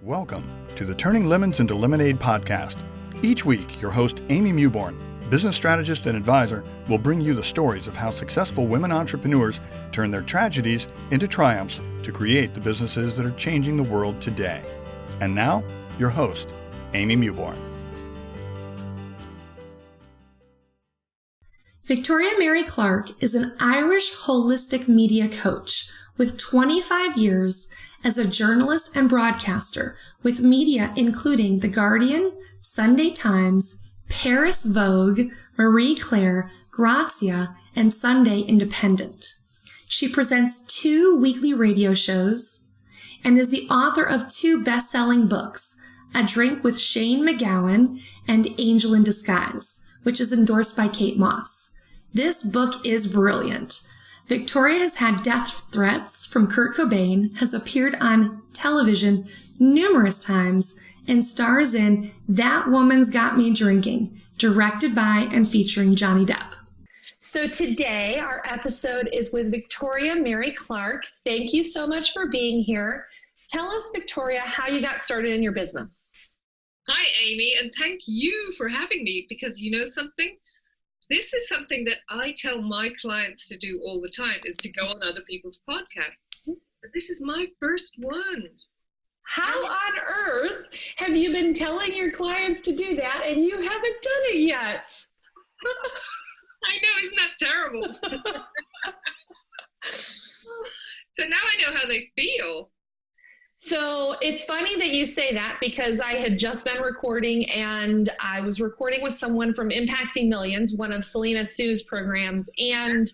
Welcome to the Turning Lemons into Lemonade podcast. Each week, your host, Amy Mewborn, business strategist and advisor, will bring you the stories of how successful women entrepreneurs turn their tragedies into triumphs to create the businesses that are changing the world today. And now, your host, Amy Mewborn. Victoria Mary Clark is an Irish holistic media coach with 25 years as a journalist and broadcaster with media including The Guardian, Sunday Times, Paris Vogue, Marie Claire, Grazia, and Sunday Independent. She presents 2 weekly radio shows and is the author of 2 best-selling books, A Drink with Shane McGowan and Angel in Disguise, which is endorsed by Kate Moss. This book is brilliant. Victoria has had death threats from Kurt Cobain, has appeared on television numerous times, and stars in That Woman's Got Me Drinking, directed by and featuring Johnny Depp. So today, our episode is with Victoria Mary Clark. Thank you so much for being here. Tell us, Victoria, how you got started in your business. Hi, Amy, and thank you for having me, because you know something? This is something that I tell my clients to do all the time, is to go on other people's podcasts. But this is my first one. How on earth have you been telling your clients to do that and you haven't done it yet? I know, isn't that terrible? So now I know how they feel. So it's funny that you say that, because I had just been recording, and I was recording with someone from Impacting Millions, one of Selena Sue's programs. And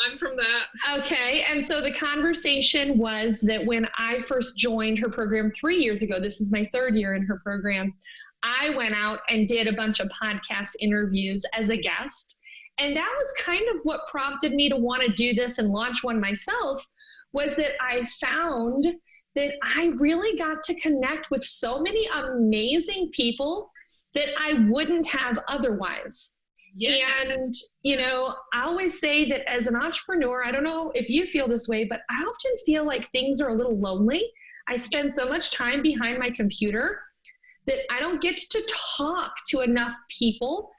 I'm from that. Okay. And so the conversation was that when I first joined her program 3 years ago, this is my 3rd year in her program, I went out and did a bunch of podcast interviews as a guest. And that was kind of what prompted me to want to do this and launch one myself, was that I found that I really got to connect with so many amazing people that I wouldn't have otherwise. Yeah. And, you know, I always say that as an entrepreneur, I don't know if you feel this way, but I often feel like things are a little lonely. I spend so much time behind my computer that I don't get to talk to enough people.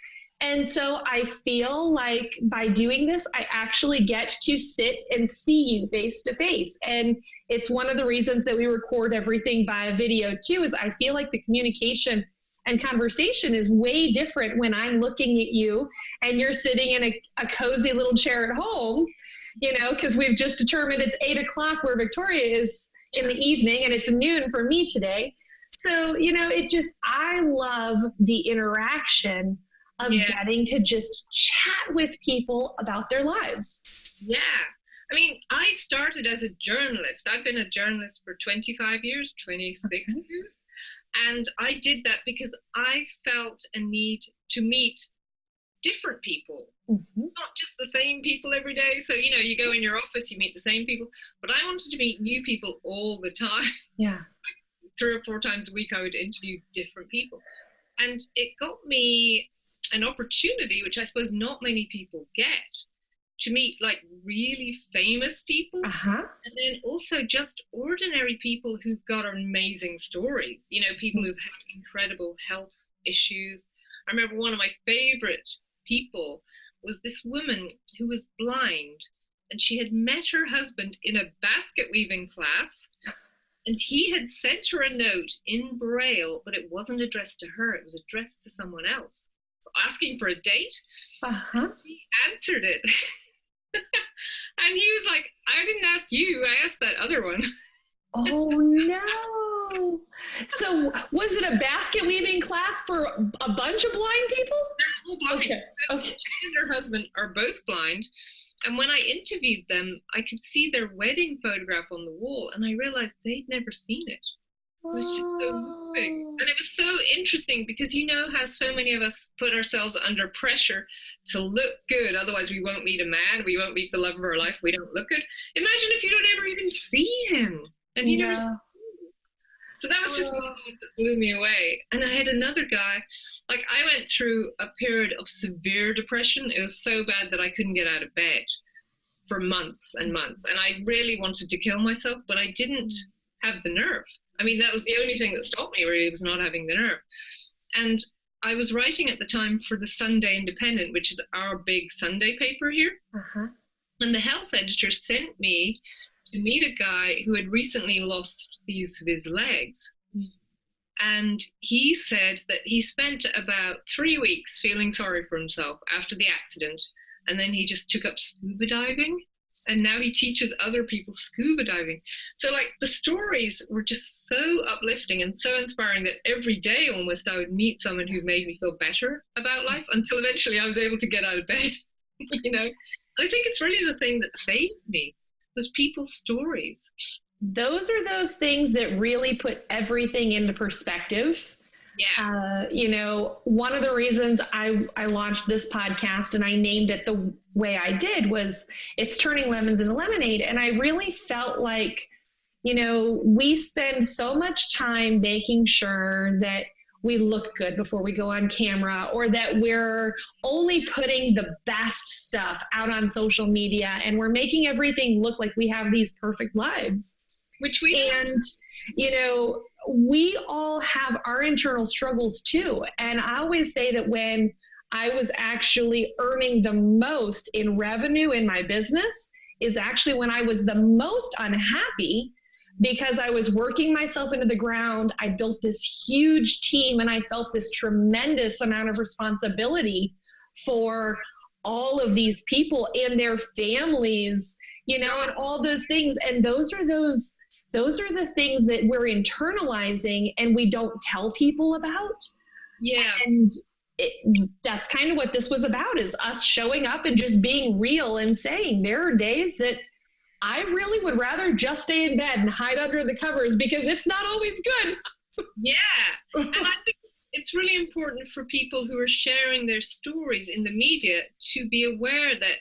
And so I feel like by doing this, I actually get to sit and see you face to face. And it's one of the reasons that we record everything via video too, is I feel like the communication and conversation is way different when I'm looking at you and you're sitting in a cozy little chair at home, you know, because we've just determined it's 8 o'clock where Victoria is in the evening, and it's noon for me today. So, you know, I love the interaction of getting to just chat with people about their lives. Yeah. I mean, I started as a journalist. I've been a journalist for 25 years, 26 years. And I did that because I felt a need to meet different people, not just the same people every day. So, you know, you go in your office, you meet the same people, but I wanted to meet new people all the time. Yeah. 3 or 4 times a week, I would interview different people. And it got me an opportunity, which I suppose not many people get, to meet like really famous people, and then also just ordinary people who've got amazing stories. You know, people who've had incredible health issues. I remember one of my favorite people was this woman who was blind, and she had met her husband in a basket weaving class, and he had sent her a note in Braille, but it wasn't addressed to her, it was addressed to someone else, asking for a date. He answered it. And he was like, I didn't ask you, I asked that other one. Oh no. So was it a basket weaving class for a bunch of blind people? They're all blind. Okay. She and her husband are both blind. And when I interviewed them, I could see their wedding photograph on the wall, and I realized they'd never seen it. It was just so moving. And it was so interesting, because you know how so many of us put ourselves under pressure to look good. Otherwise, we won't meet a man. We won't meet the love of our life. We don't look good. Imagine if you don't ever even see him. And you never see him. So that was just one thing that blew me away. And I had another guy, like I went through a period of severe depression. It was so bad that I couldn't get out of bed for months and months. And I really wanted to kill myself, but I didn't have the nerve. I mean, that was the only thing that stopped me, really, was not having the nerve. And I was writing at the time for the Sunday Independent, which is our big Sunday paper here. Uh-huh. And the health editor sent me to meet a guy who had recently lost the use of his legs. And he said that he spent about 3 weeks feeling sorry for himself after the accident. And then he just took up scuba diving. And now he teaches other people scuba diving. So like the stories were just so uplifting and so inspiring that every day almost I would meet someone who made me feel better about life, until eventually I was able to get out of bed. You know, I think it's really the thing that saved me, was people's stories. Those are those things that really put everything into perspective. Yeah. You know, one of the reasons I launched this podcast and I named it the way I did was it's turning lemons into lemonade. And I really felt like, you know, we spend so much time making sure that we look good before we go on camera, or that we're only putting the best stuff out on social media, and we're making everything look like we have these perfect lives. Which we And, you know, we all have our internal struggles too. And I always say that when I was actually earning the most in revenue in my business is actually when I was the most unhappy, because I was working myself into the ground. I built this huge team and I felt this tremendous amount of responsibility for all of these people and their families, you know, and all those things. And those are the things that we're internalizing and we don't tell people about. Yeah. And that's kind of what this was about, is us showing up and just being real and saying there are days that I really would rather just stay in bed and hide under the covers because it's not always good. Yeah. And I think it's really important for people who are sharing their stories in the media to be aware that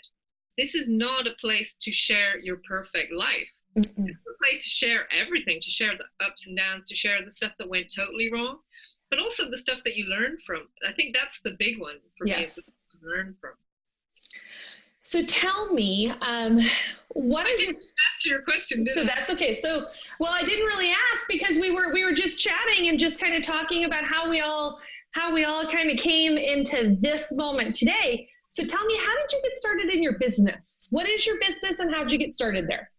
this is not a place to share your perfect life. Mm-hmm. It's a place to share everything, to share the ups and downs, to share the stuff that went totally wrong, but also the stuff that you learned from. I think that's the big one for me, is to learn from. So tell me, what is your... That's your question, didn't So that's okay. So, well, I didn't really ask because we were just chatting and just kind of talking about how we all kind of came into this moment today. So tell me, how did you get started in your business? What is your business and how did you get started there?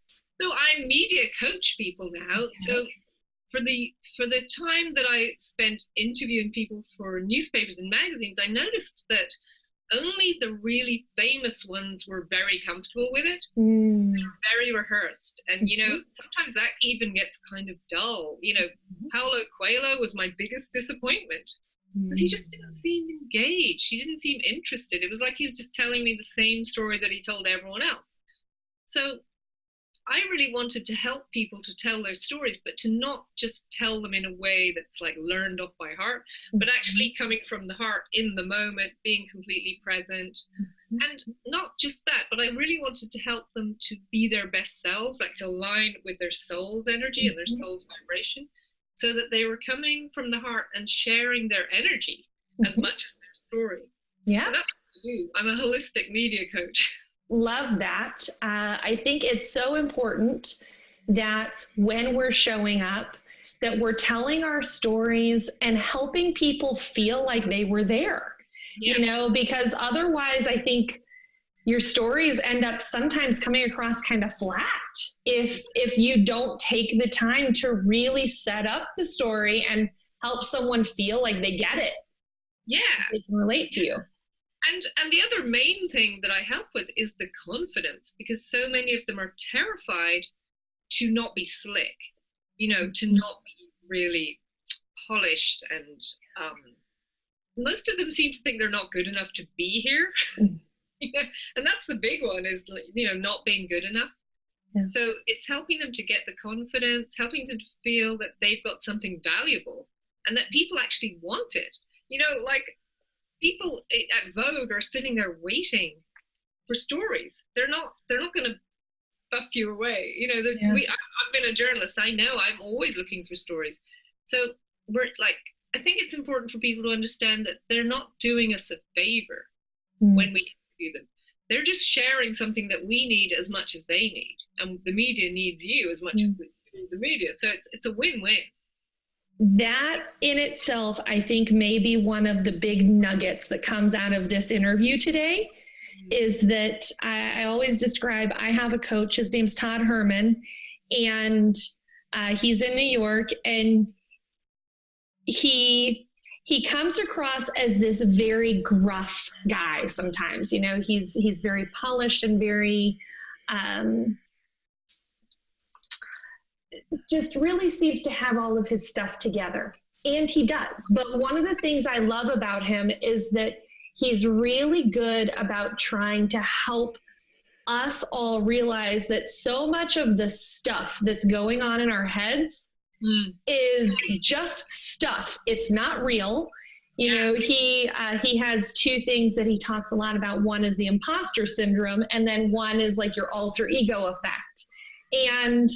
So I media coach people now. Okay. So for the time that I spent interviewing people for newspapers and magazines, I noticed that only the really famous ones were very comfortable with it. They were very rehearsed. And, you know, sometimes that even gets kind of dull. You know, Paulo Coelho was my biggest disappointment because he just didn't seem engaged. He didn't seem interested. It was like he was just telling me the same story that he told everyone else. So I really wanted to help people to tell their stories, but to not just tell them in a way that's like learned off by heart, but actually coming from the heart in the moment, being completely present. And not just that, but I really wanted to help them to be their best selves, like to align with their soul's energy and their soul's vibration, so that they were coming from the heart and sharing their energy as much as their story. Yeah. So that's what I do. I'm a holistic media coach. Love that. I think it's so important that when we're showing up, that we're telling our stories and helping people feel like they were there, you know, because otherwise I think your stories end up sometimes coming across kind of flat if you don't take the time to really set up the story and help someone feel like they get it. Yeah. They can relate to you. And the other main thing that I help with is the confidence, because so many of them are terrified to not be slick, you know, to not be really polished. And most of them seem to think they're not good enough to be here. And that's the big one, is, you know, not being good enough. Yes. So it's helping them to get the confidence, helping them to feel that they've got something valuable and that people actually want it. You know, like, people at Vogue are sitting there waiting for stories. They're not going to buff you away. You know, I've been a journalist. I know I'm always looking for stories. So I think it's important for people to understand that they're not doing us a favor when we interview them. They're just sharing something that we need as much as they need. And the media needs you as much as the media. So it's a win-win. that in itself, I think maybe one of the big nuggets that comes out of this interview today is that I always describe, I have a coach, his name's Todd Herman, and he's in New York, and he comes across as this very gruff guy sometimes. You know, he's very polished and very just really seems to have all of his stuff together. And he does. But one of the things I love about him is that he's really good about trying to help us all realize that so much of the stuff that's going on in our heads is just stuff. It's not real. You know, he has two things that he talks a lot about. One is the imposter syndrome, and then one is like your alter ego effect. And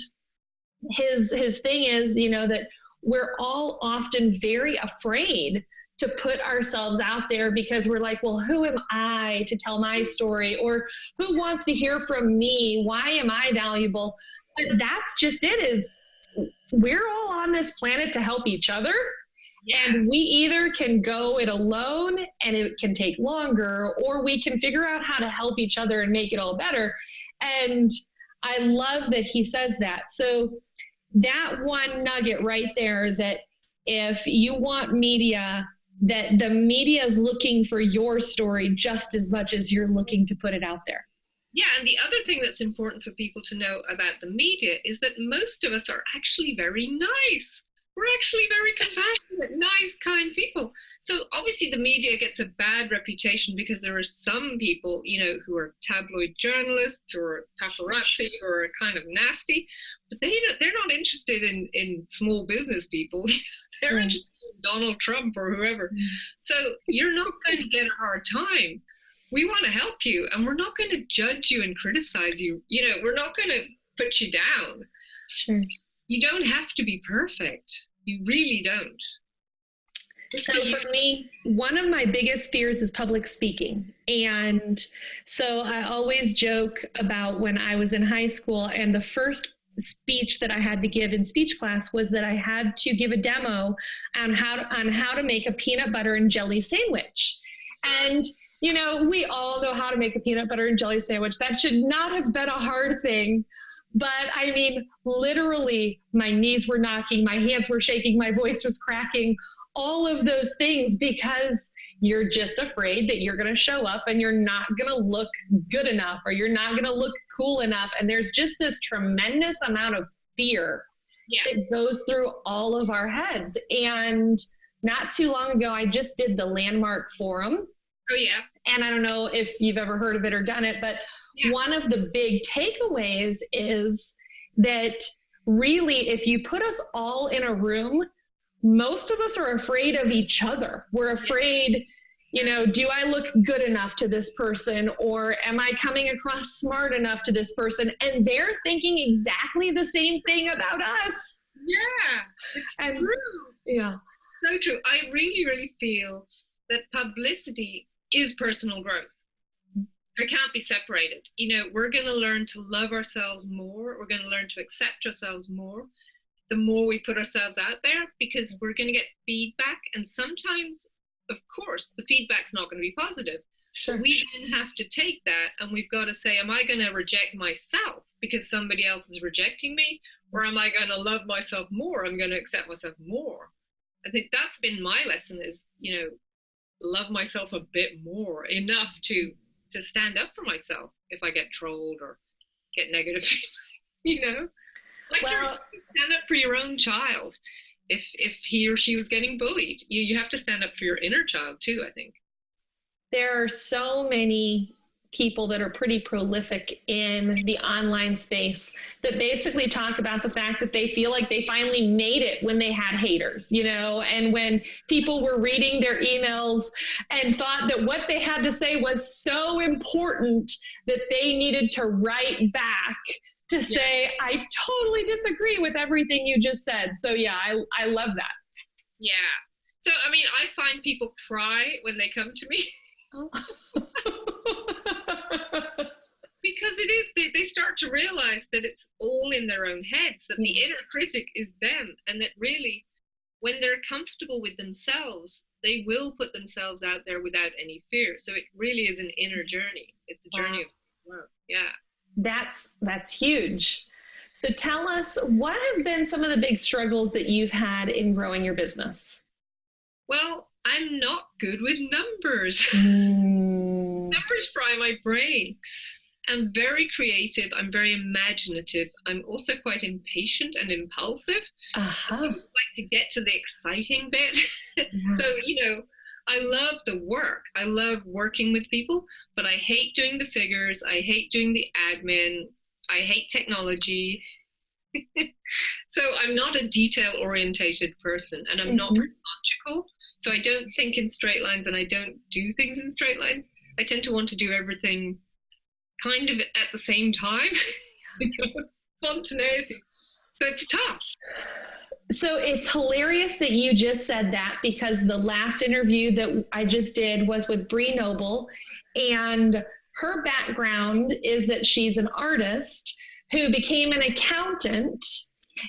his thing is, you know, that we're all often very afraid to put ourselves out there because we're like, well, who am I to tell my story? Or who wants to hear from me? Why am I valuable? But that's just it, is we're all on this planet to help each other. Yeah. And we either can go it alone and it can take longer, or we can figure out how to help each other and make it all better. And I love that he says that. So that one nugget right there, that if you want media, that the media is looking for your story just as much as you're looking to put it out there. Yeah, and the other thing that's important for people to know about the media is that most of us are actually very nice. We're actually very compassionate, nice, kind people. So obviously the media gets a bad reputation because there are some people, you know, who are tabloid journalists or paparazzi or kind of nasty, but they're not interested in small business people. They're interested in Donald Trump or whoever. So you're not going to get a hard time. We want to help you, and we're not going to judge you and criticize you. You know, we're not going to put you down. Sure. You don't have to be perfect. You really don't. So for me, one of my biggest fears is public speaking. And so I always joke about when I was in high school, and the first speech that I had to give in speech class was that I had to give a demo on how to make a peanut butter and jelly sandwich. And you know, we all know how to make a peanut butter and jelly sandwich. That should not have been a hard thing. But I mean, literally, my knees were knocking, my hands were shaking, my voice was cracking, all of those things, because you're just afraid that you're going to show up and you're not going to look good enough, or you're not going to look cool enough. And there's just this tremendous amount of fear that goes through all of our heads. And not too long ago, I just did the Landmark Forum. Oh, yeah. And I don't know if you've ever heard of it or done it, but one of the big takeaways is that really, if you put us all in a room, most of us are afraid of each other. We're afraid, you know, do I look good enough to this person, or am I coming across smart enough to this person? And they're thinking exactly the same thing about us. Yeah, it's true. Yeah. So true. I really, really feel that publicity is personal growth. They can't be separated. You know, we're going to learn to love ourselves more. We're going to learn to accept ourselves more the more we put ourselves out there, because we're going to get feedback. And sometimes, of course, the feedback's not going to be positive. Sure. We then have to take that, and we've got to say, am I going to reject myself because somebody else is rejecting me? Or am I going to love myself more? I'm going to accept myself more. I think that's been my lesson, is, you know, love myself a bit more, enough to stand up for myself if I get trolled or get negative feedback, you know? Like, stand up for your own child. If he or she was getting bullied, you have to stand up for your inner child too, I think. There are so many people that are pretty prolific in the online space that basically talk about the fact that they feel like they finally made it when they had haters, you know, and when people were reading their emails and thought that what they had to say was so important that they needed to write back to say, I totally disagree with everything you just said. So yeah, I love that. Yeah. So, I mean, I find people cry when they come to me. Because it is, they start to realize that it's all in their own heads, that the inner critic is them, and that really when they're comfortable with themselves, they will put themselves out there without any fear. So it really is an inner journey. It's a journey of love. Yeah. That's huge. So tell us, what have been some of the big struggles that you've had in growing your business? Well, I'm not good with numbers. Numbers fry my brain. I'm very creative. I'm very imaginative. I'm also quite impatient and impulsive. So I just like to get to the exciting bit. Yeah. So, I love the work. I love working with people, but I hate doing the figures. I hate doing the admin. I hate technology. So I'm not a detail-orientated person, and I'm not very logical. So I don't think in straight lines, and I don't do things in straight lines. I tend to want to do everything kind of at the same time. Spontaneity. So it's tough. So it's hilarious that you just said that, because the last interview that I just did was with Bree Noble, and her background is that she's an artist who became an accountant.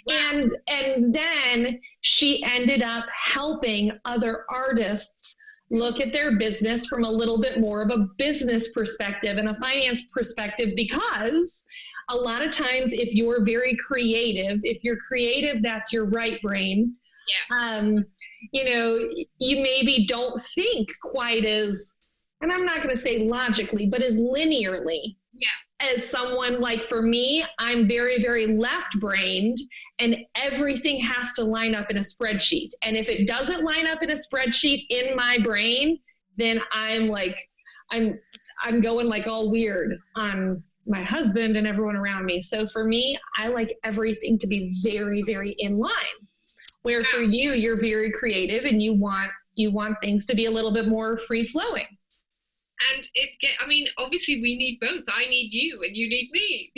Wow. And then she ended up helping other artists look at their business from a little bit more of a business perspective and a finance perspective, because a lot of times if you're very creative, that's your right brain. Yeah. You maybe don't think quite as, and I'm not going to say logically, but as linearly. Yeah. As someone, like for me, I'm very, very left-brained, and everything has to line up in a spreadsheet. And if it doesn't line up in a spreadsheet in my brain, then I'm going like all weird on my husband and everyone around me. So for me, I like everything to be very, very in line. Where for you, you're very creative and you want things to be a little bit more free-flowing. And obviously we need both. I need you and you need me.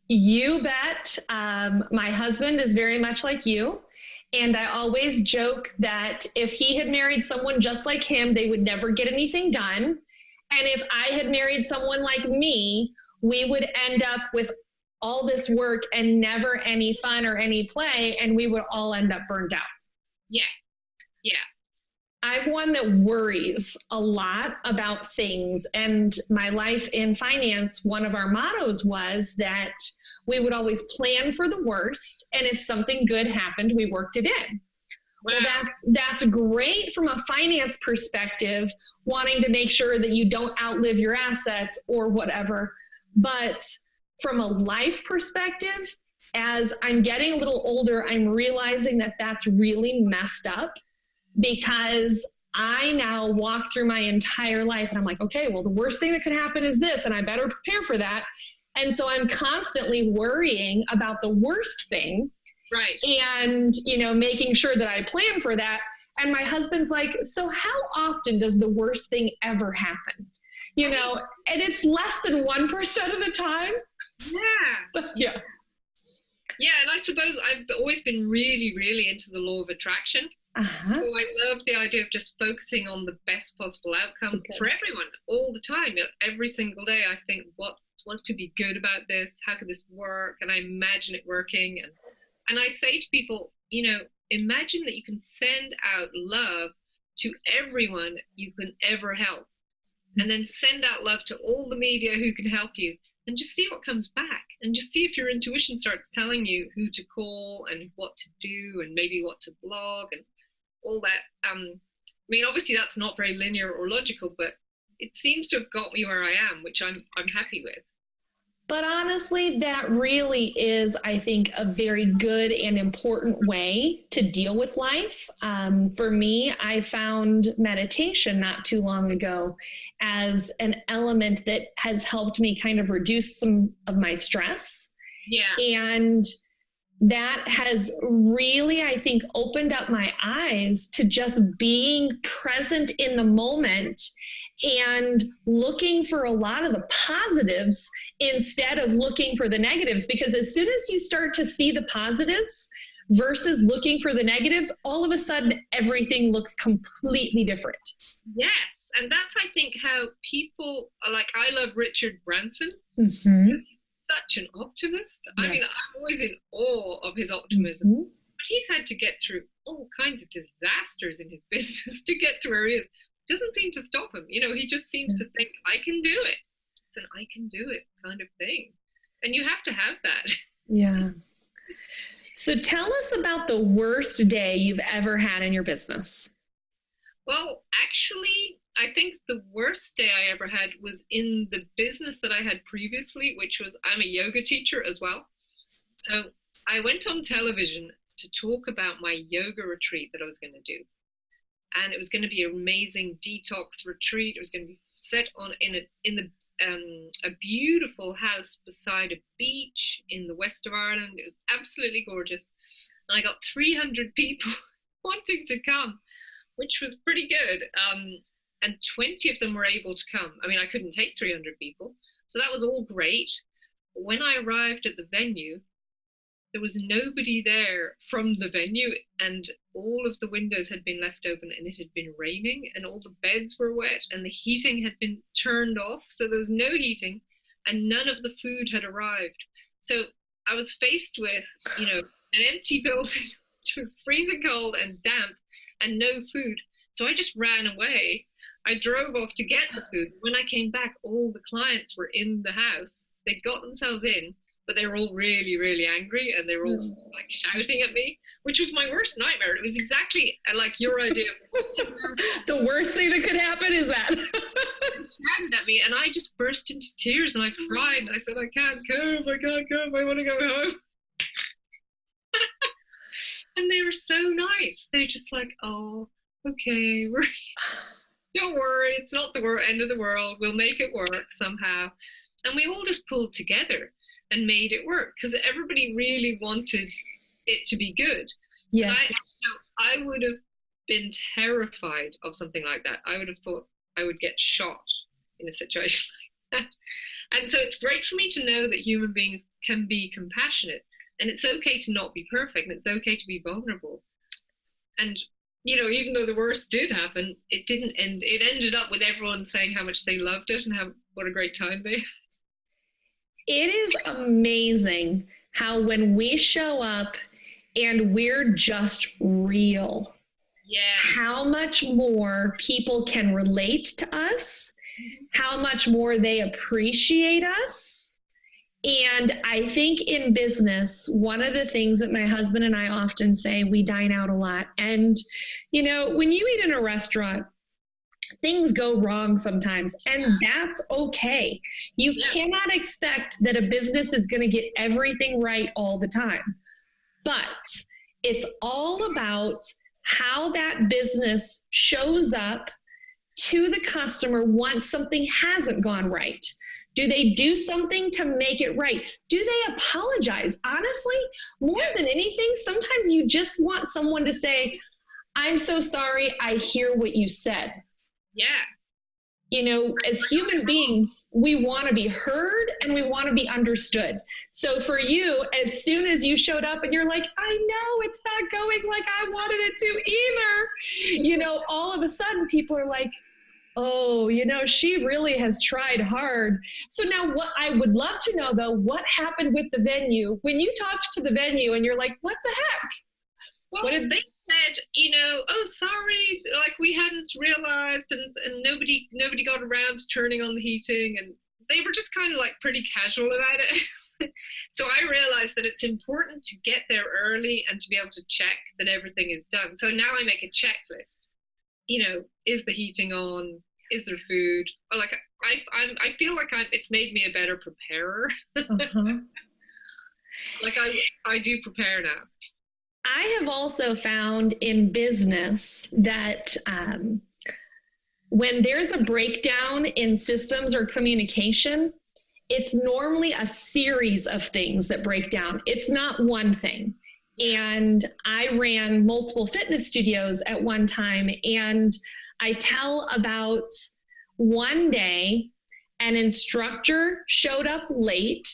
You bet. My husband is very much like you. And I always joke that if he had married someone just like him, they would never get anything done. And if I had married someone like me, we would end up with all this work and never any fun or any play, and we would all end up burned out. Yeah. Yeah. I'm one that worries a lot about things, and my life in finance, one of our mottos was that we would always plan for the worst, and if something good happened, we worked it in. Wow. Well, that's great from a finance perspective, wanting to make sure that you don't outlive your assets or whatever. But from a life perspective, as I'm getting a little older, I'm realizing that that's really messed up, because I now walk through my entire life and I'm like, okay, well, the worst thing that could happen is this, and I better prepare for that. And so I'm constantly worrying about the worst thing. Right. And, making sure that I plan for that. And my husband's like, so how often does the worst thing ever happen? And it's less than 1% of the time. Yeah. But, yeah. Yeah. And I suppose I've always been really, really into the law of attraction. Uh-huh. So I love the idea of just focusing on the best possible outcome for everyone all the time. Every single day I think, what could be good about this? How could this work? And I imagine it working. And I say to people, imagine that you can send out love to everyone you can ever help. And then send out love to all the media who can help you. And just see what comes back. And just see if your intuition starts telling you who to call and what to do and maybe what to blog and all that. Obviously that's not very linear or logical, but it seems to have got me where I am, which I'm happy with. But honestly, that really is, I think, a very good and important way to deal with life. For me, I found meditation not too long ago as an element that has helped me kind of reduce some of my stress. Yeah. And that has really, I think, opened up my eyes to just being present in the moment and looking for a lot of the positives instead of looking for the negatives. Because as soon as you start to see the positives versus looking for the negatives, all of a sudden everything looks completely different. Yes. And that's, I think, how people are like, I love Richard Branson. Mm-hmm. He's such an optimist. Yes. I'm always in awe of his optimism. he's had to get through all kinds of disasters in his business to get to where he is. It doesn't seem to stop him. He just seems to think, I can do it. It's an I can do it kind of thing. And you have to have that. Yeah. So tell us about the worst day you've ever had in your business. Well, actually, I think the worst day I ever had was in the business that I had previously, which was, I'm a yoga teacher as well. So I went on television to talk about my yoga retreat that I was going to do. And it was going to be an amazing detox retreat. It was going to be set on in a beautiful house beside a beach in the west of Ireland. It was absolutely gorgeous. And I got 300 people wanting to come, which was pretty good. And 20 of them were able to come. I mean, I couldn't take 300 people. So that was all great. But when I arrived at the venue, there was nobody there from the venue, and all of the windows had been left open, and it had been raining, and all the beds were wet, and the heating had been turned off. So there was no heating, and none of the food had arrived. So I was faced with, an empty building, which was freezing cold and damp, and no food. So I just ran away. I drove off to get the food. When I came back, all the clients were in the house. They'd got themselves in, but they were all really, really angry, and they were all like shouting at me, which was my worst nightmare. It was exactly like your idea. The worst thing that could happen is that. They shouted at me, and I just burst into tears, and I cried. And I said, I can't come, I want to go home. And they were so nice. They're just like, oh, okay, don't worry, it's not the end of the world. We'll make it work somehow. And we all just pulled together and made it work, because everybody really wanted it to be good. Yes. I would have been terrified of something like that. I would have thought I would get shot in a situation like that. And so it's great for me to know that human beings can be compassionate, and it's okay to not be perfect, and it's okay to be vulnerable. And, even though the worst did happen, it didn't end. It ended up with everyone saying how much they loved it and what a great time they had. It is amazing how when we show up and we're just real, how much more people can relate to us, how much more they appreciate us. And I think in business, one of the things that my husband and I often say, we dine out a lot. And, when you eat in a restaurant, things go wrong sometimes, and that's okay. You cannot expect that a business is going to get everything right all the time. But it's all about how that business shows up to the customer once something hasn't gone right. Do they do something to make it right? Do they apologize? Honestly, more than anything, sometimes you just want someone to say, I'm so sorry, I hear what you said. Yeah. As human beings, we want to be heard and we want to be understood. So for you, as soon as you showed up and you're like, I know it's not going like I wanted it to either, all of a sudden people are like, oh, she really has tried hard. So now what I would love to know, though, what happened with the venue? When you talked to the venue and you're like, what the heck? Well, they said, oh, sorry, like we hadn't realized, and nobody got around to turning on the heating, and they were just kind of like pretty casual about it. So I realized that it's important to get there early and to be able to check that everything is done. So now I make a checklist. Is the heating on? Is there food? Or like I feel like it's made me a better preparer. Like I do prepare now. I have also found in business that when there's a breakdown in systems or communication, it's normally a series of things that break down. It's not one thing. And I ran multiple fitness studios at one time, and I tell about one day an instructor showed up late,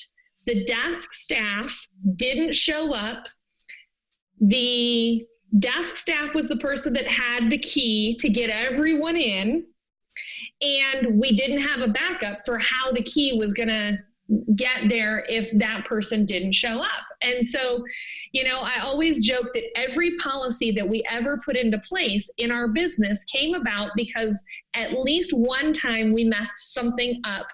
the desk staff didn't show up. The desk staff was the person that had the key to get everyone in, and we didn't have a backup for how the key was going to get there if that person didn't show up. And so, I always joke that every policy that we ever put into place in our business came about because at least one time we messed something up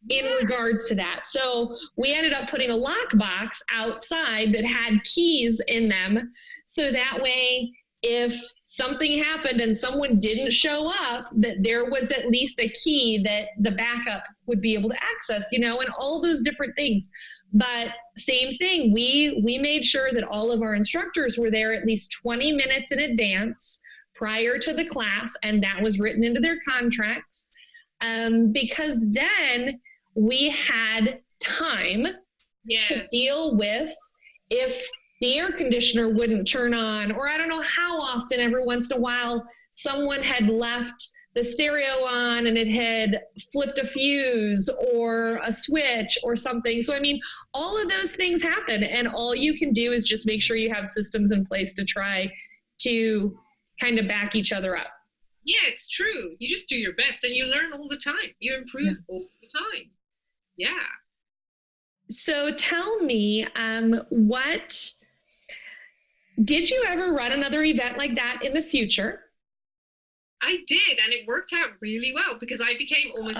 in regards to that. So we ended up putting a lockbox outside that had keys in them. So that way, if something happened and someone didn't show up, that there was at least a key that the backup would be able to access, and all those different things. But same thing, we made sure that all of our instructors were there at least 20 minutes in advance prior to the class, and that was written into their contracts, because then we had time to deal with if the air conditioner wouldn't turn on, or I don't know how often, every once in a while, someone had left the stereo on and it had flipped a fuse or a switch or something. So, all of those things happen, and all you can do is just make sure you have systems in place to try to kind of back each other up. Yeah, it's true. You just do your best and you learn all the time. You improve all the time. Yeah. So tell me, did you ever run another event like that in the future? I did, and it worked out really well because I became almost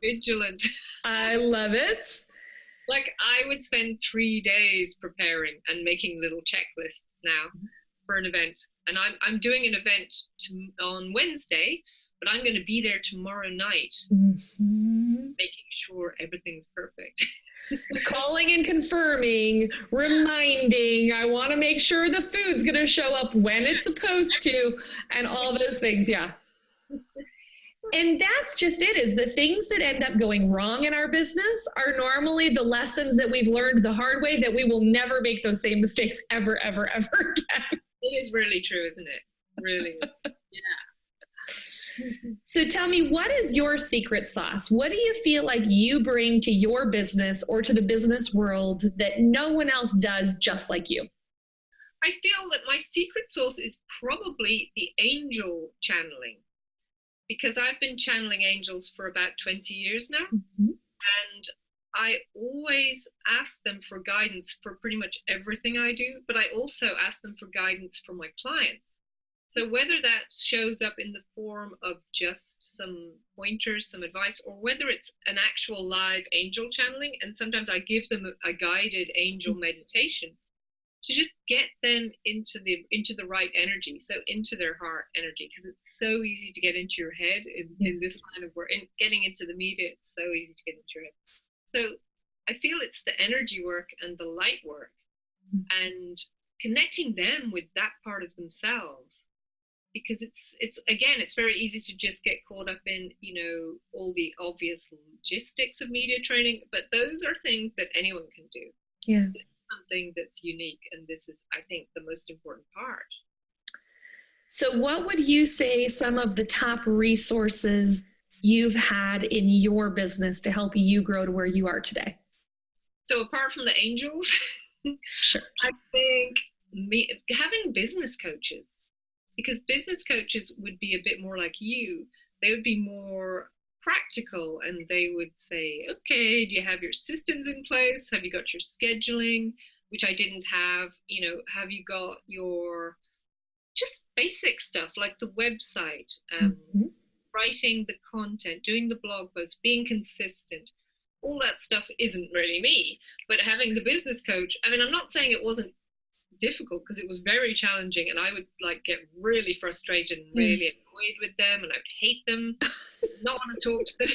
vigilant. I love it. Like, I would spend 3 days preparing and making little checklists now for an event. And I'm doing an event on Wednesday, but I'm going to be there tomorrow night, making sure everything's perfect. Calling and confirming, reminding, I want to make sure the food's going to show up when it's supposed to, and all those things. Yeah. And that's just it, is the things that end up going wrong in our business are normally the lessons that we've learned the hard way, that we will never make those same mistakes ever, ever, ever again. It is really true, isn't it? Really is. Yeah. So tell me, what is your secret sauce? What do you feel like you bring to your business or to the business world that no one else does just like you? I feel that my secret sauce is probably the angel channeling, because I've been channeling angels for about 20 years now. And I always ask them for guidance for pretty much everything I do, but I also ask them for guidance for my clients. So whether that shows up in the form of just some pointers, some advice, or whether it's an actual live angel channeling, and sometimes I give them a guided angel meditation to just get them into the right energy, so into their heart energy, because it's so easy to get into your head in this line of work, and getting into the media, it's so easy to get into your head. So I feel it's the energy work and the light work and connecting them with that part of themselves. Because it's very easy to just get caught up in, all the obvious logistics of media training, but those are things that anyone can do. Yeah. It's something that's unique, and this is, I think, the most important part. So what would you say some of the top resources you've had in your business to help you grow to where you are today? So apart from the angels, sure, I think having business coaches, because business coaches would be a bit more like you. They would be more practical, and they would say, okay, do you have your systems in place? Have you got your scheduling, which I didn't have? Have you got your just basic stuff like the website, writing the content, doing the blog posts, being consistent? All that stuff isn't really me, but having the business coach, I'm not saying it wasn't difficult, because it was very challenging, and I would get really frustrated and really annoyed with them, and I would hate them, not want to talk to them.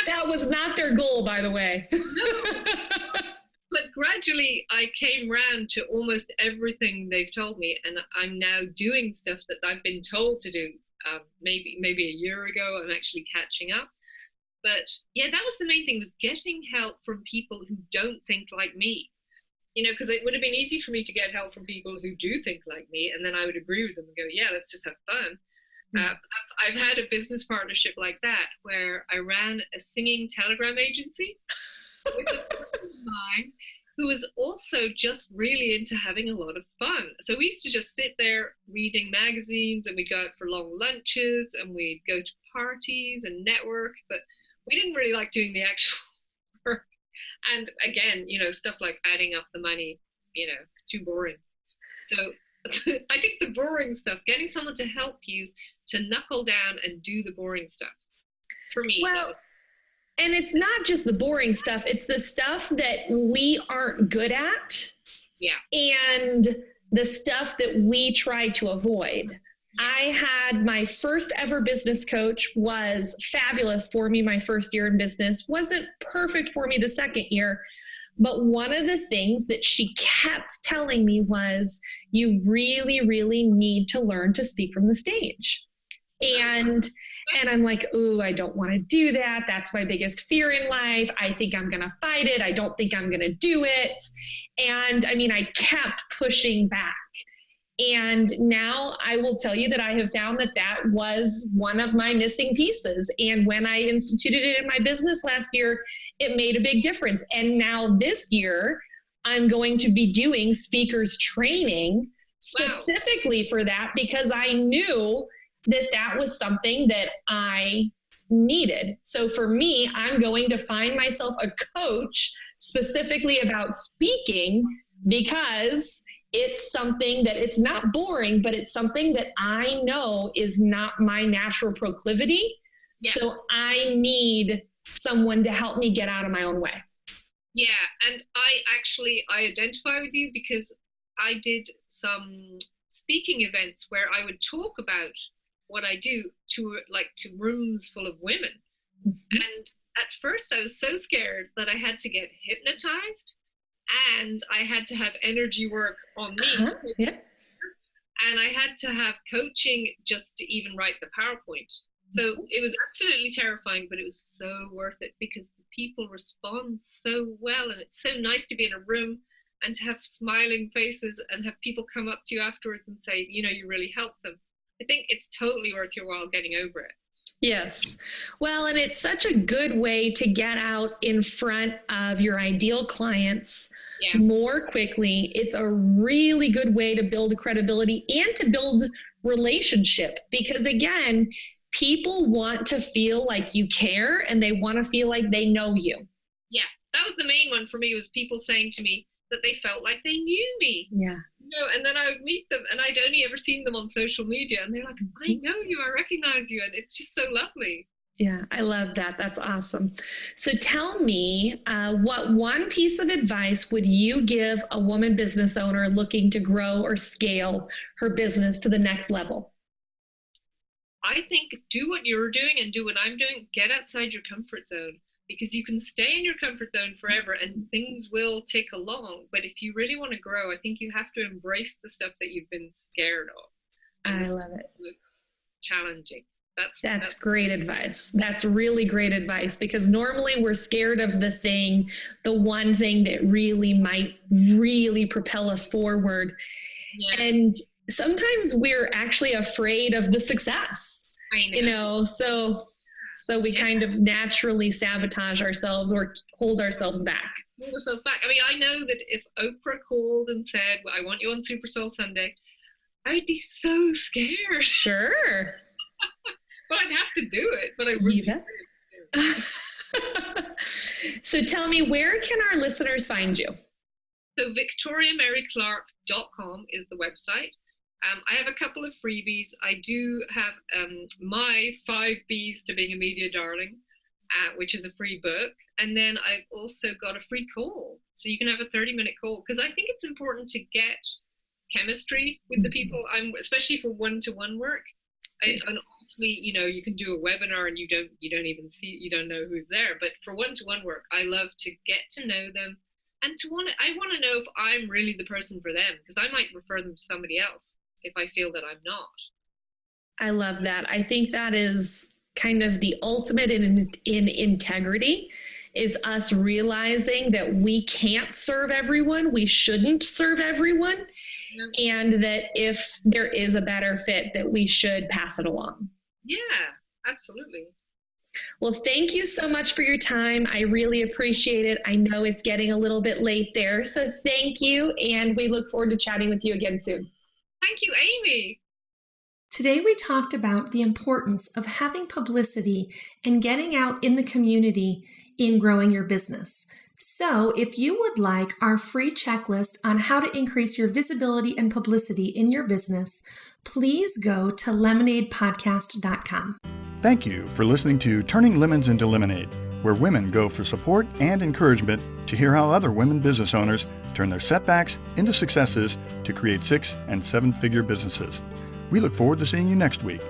That was not their goal, by the way. No. But gradually I came round to almost everything they've told me, and I'm now doing stuff that I've been told to do. Maybe a year ago, I'm actually catching up. But yeah, that was the main thing, was getting help from people who don't think like me. Because it would have been easy for me to get help from people who do think like me, and then I would agree with them and go, yeah, let's just have fun. I've had a business partnership like that, where I ran a singing telegram agency with a friend of mine who was also just really into having a lot of fun. So we used to just sit there reading magazines, and we'd go out for long lunches, and we'd go to parties and network. But we didn't really like doing the actual work. And again, stuff like adding up the money, too boring. So I think the boring stuff, getting someone to help you to knuckle down and do the boring stuff, for me. Well, and it's not just the boring stuff, it's the stuff that we aren't good at. Yeah. And the stuff that we try to avoid. I had my first ever business coach, was fabulous for me my first year in business, wasn't perfect for me the second year. But one of the things that she kept telling me was, you really, really need to learn to speak from the stage. And I'm like, ooh, I don't want to do that. That's my biggest fear in life. I think I'm going to fight it. I don't think I'm going to do it. And I mean, I kept pushing back. And now I will tell you that I have found that that was one of my missing pieces. And when I instituted it in my business last year, it made a big difference. And now this year, I'm going to be doing speakers training specifically for that, because I knew that that was something that I needed. So for me, I'm going to find myself a coach specifically about speaking, because it's something that, it's not boring, but it's something that I know is not my natural proclivity. Yeah. So I need someone to help me get out of my own way. Yeah. And I identify with you, because I did some speaking events where I would talk about what I do to rooms full of women. Mm-hmm. And at first I was so scared that I had to get hypnotized, and I had to have energy work on me. Yeah. And I had to have coaching just to even write the PowerPoint. So it was absolutely terrifying, but it was so worth it, because the people respond so well. And it's so nice to be in a room and to have smiling faces and have people come up to you afterwards and say, you really helped them. I think it's totally worth your while getting over it. Yes. Well, and it's such a good way to get out in front of your ideal clients more quickly. It's a really good way to build credibility and to build relationship, because again, people want to feel like you care, and they want to feel like they know you. Yeah, that was the main one for me, was people saying to me that they felt like they knew me. Yeah. And then I would meet them, and I'd only ever seen them on social media, and they're like, I know you, I recognize you, and it's just so lovely. Yeah, I love that. That's awesome. So tell me, what one piece of advice would you give a woman business owner looking to grow or scale her business to the next level? I think do what you're doing and do what I'm doing. Get outside your comfort zone, because you can stay in your comfort zone forever and things will tick along. But if you really want to grow, I think you have to embrace the stuff that you've been scared of. And I love it. Looks challenging. That's great advice. That's really great advice, because normally we're scared of the one thing that really might really propel us forward. Yeah. And sometimes we're actually afraid of the success, I know. So we kind of naturally sabotage ourselves or hold ourselves back. I mean, I know that if Oprah called and said, well, I want you on Super Soul Sunday, I'd be so scared. Sure. But I'd have to do it, but I really So tell me, where can our listeners find you? So victoriamaryclark.com is the website. I have a couple of freebies. I do have my 5 B's to being a media darling, which is a free book. And then I've also got a free call. So you can have a 30-minute call, because I think it's important to get chemistry with the people, especially for one-to-one work. And obviously, you can do a webinar and you don't know who's there. But for one-to-one work, I love to get to know them, and I want to know if I'm really the person for them, because I might refer them to somebody else if I feel that I'm not. I love that. I think that is kind of the ultimate in integrity, is us realizing that we can't serve everyone. We shouldn't serve everyone. Yeah. And that if there is a better fit, that we should pass it along. Yeah, absolutely. Well, thank you so much for your time. I really appreciate it. I know it's getting a little bit late there, so thank you. And we look forward to chatting with you again soon. Thank you, Amy. Today we talked about the importance of having publicity and getting out in the community in growing your business. So if you would like our free checklist on how to increase your visibility and publicity in your business, please go to lemonadepodcast.com. Thank you for listening to Turning Lemons into Lemonade, where women go for support and encouragement to hear how other women business owners turn their setbacks into successes to create 6- and 7-figure businesses. We look forward to seeing you next week.